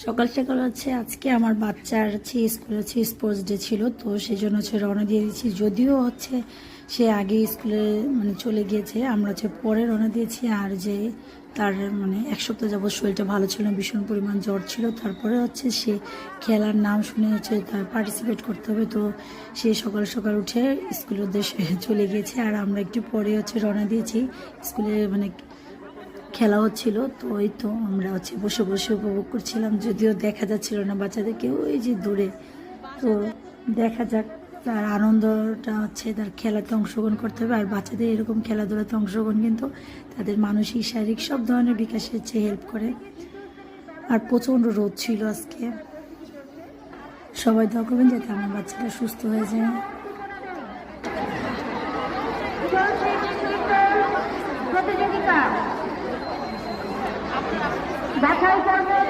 সকাল সকাল হচ্ছে আজকে আমার বাচ্চার হচ্ছে স্কুলে হচ্ছে স্পোর্টস ডে ছিল, তো সেই জন্য হচ্ছে রওনা দিয়ে দিচ্ছি। যদিও হচ্ছে সে আগে স্কুলে মানে চলে গিয়েছে, আমরা হচ্ছে পরে রওনা দিয়েছি। আর যে তার মানে এক সপ্তাহ যাবৎ শরীরটা ভালো ছিল না, ভীষণ পরিমাণ জ্বর ছিল। তারপরে হচ্ছে সে খেলার নাম শুনে হচ্ছে তার পার্টিসিপেট করতে হবে, তো সে সকাল সকাল উঠে স্কুলের উদ্দেশ্যে চলে গিয়েছে। আর আমরা একটু পরে হচ্ছে রওনা দিয়েছি। স্কুলে মানে খেলা হচ্ছিল, তো ওই তো আমরা হচ্ছে বসে বসে উপভোগ করছিলাম, যদিও দেখা যাচ্ছিল না বাচ্চাদেরকে ওই যে দূরে। তো দেখা যাক, তার আনন্দটা হচ্ছে তার খেলাতে অংশগ্রহণ করতে হবে। আর বাচ্চাদের এরকম খেলাধুলাতে অংশগ্রহণ কিন্তু তাদের মানসিক শারীরিক সব ধরনের বিকাশে হচ্ছে হেল্প করে। আর প্রচণ্ড রোদ ছিল আজকে। সবাই দোয়া করবেন যাতে আমার বাচ্চাটা সুস্থ হয়ে যায়। প্রতিযোগিতা বাছাই পর্বে